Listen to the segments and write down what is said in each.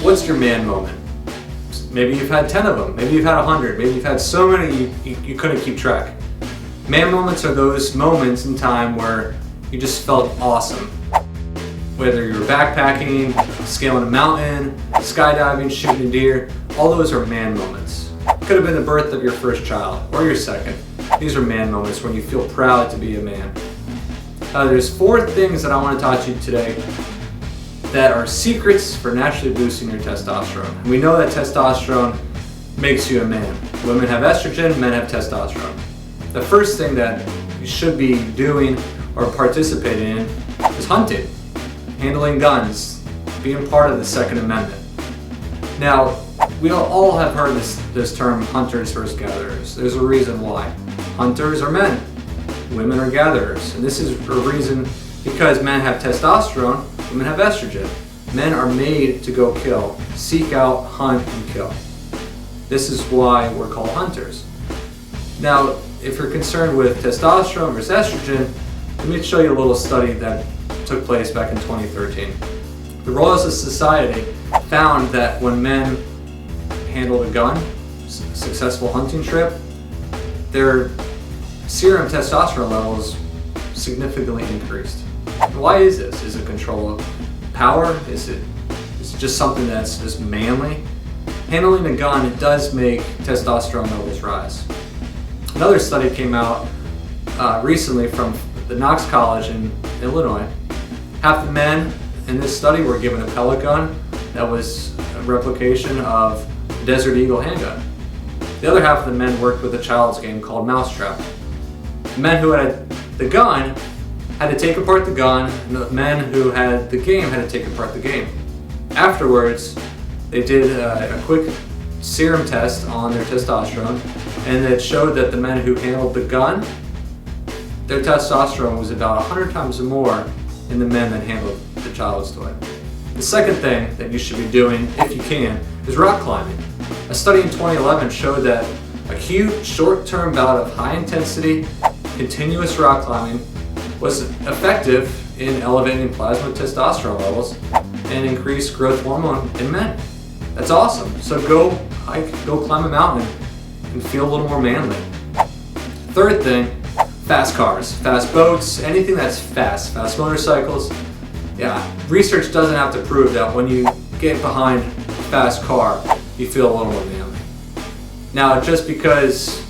What's your man moment? Maybe you've had 10 of them, maybe you've had 100, maybe you've had so many you couldn't keep track. Man moments are those moments in time where you just felt awesome. Whether you were backpacking, scaling a mountain, skydiving, shooting a deer, all those are man moments. It could have been the birth of your first child or your second. These are man moments when you feel proud to be a man. There's 4 things that I want to talk to you today that are secrets for naturally boosting your testosterone. And we know that testosterone makes you a man. Women have estrogen, men have testosterone. The first thing that you should be doing or participating in is hunting, handling guns, being part of the Second Amendment. Now, we all have heard this term, hunters versus gatherers. There's a reason why. Hunters are men, women are gatherers. And this is a reason because men have testosterone, women have estrogen. Men are made to go kill, seek out, hunt, and kill. This is why we're called hunters. Now, if you're concerned with testosterone versus estrogen, let me show you a little study that took place back in 2013. The Royal Society found that when men handled a gun, successful hunting trip, their serum testosterone levels significantly increased. Why is this? Is it control of power? Is it just something that's just manly? Handling a gun does make testosterone levels rise. Another study came out recently from the Knox College in Illinois. Half the men in this study were given a pellet gun that was a replication of the Desert Eagle handgun. The other half of the men worked with a child's game called Mousetrap. The men who had the gun had to take apart the gun, and the men who had the game had to take apart the game. Afterwards, they did a quick serum test on their testosterone, and it showed that the men who handled the gun, their testosterone was about 100 times more in the men that handled the child's toy. The second thing that you should be doing, if you can, is rock climbing. A study in 2011 showed that acute short-term bout of high-intensity, continuous rock climbing was effective in elevating plasma testosterone levels and increased growth hormone in men. That's awesome. So go hike, go climb a mountain, and feel a little more manly. Third thing, fast cars, fast boats, anything that's fast motorcycles. Yeah, research doesn't have to prove that when you get behind a fast car, you feel a little more manly. Now, just because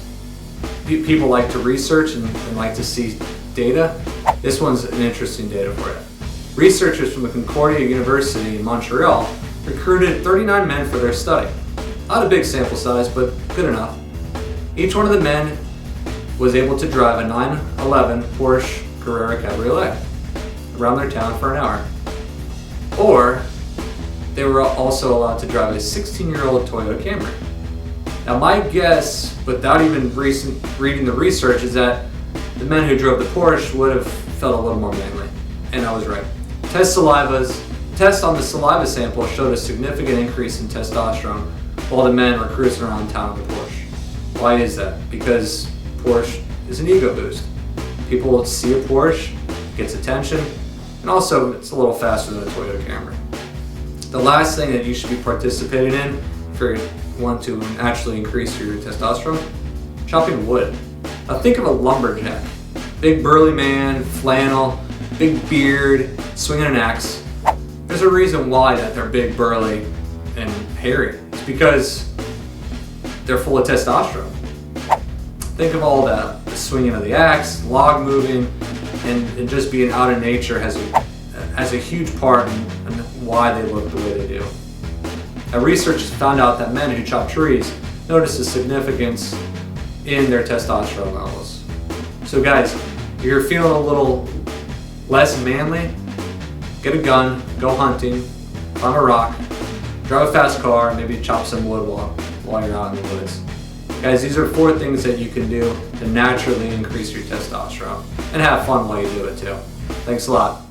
people like to research and like to see data, this one's an interesting data for you. Researchers from the Concordia University in Montreal recruited 39 men for their study. Not a big sample size, but good enough. Each one of the men was able to drive a 911 Porsche Carrera Cabriolet around their town for an hour. Or they were also allowed to drive a 16-year-old Toyota Camry. Now my guess, without even reading the research, is that the men who drove the Porsche would have felt a little more manly. And I was right. Tests on the saliva sample showed a significant increase in testosterone while the men were cruising around town with the Porsche. Why is that? Because Porsche is an ego boost. People see a Porsche, gets attention, and also it's a little faster than a Toyota Camry. The last thing that you should be participating in if you want to actually increase your testosterone, chopping wood. Now think of a lumberjack. Big burly man, flannel, big beard, swinging an axe. There's a reason why that they're big, burly, and hairy. It's because they're full of testosterone. Think of all that, the swinging of the axe, log moving, and just being out in nature has a huge part in why they look the way they do. Now researchers found out that men who chop trees notice a significance in their testosterone levels. So guys, if you're feeling a little less manly, get a gun, go hunting, climb a rock, drive a fast car, maybe chop some wood while you're out in the woods. Guys, these are 4 things that you can do to naturally increase your testosterone and have fun while you do it too. Thanks a lot.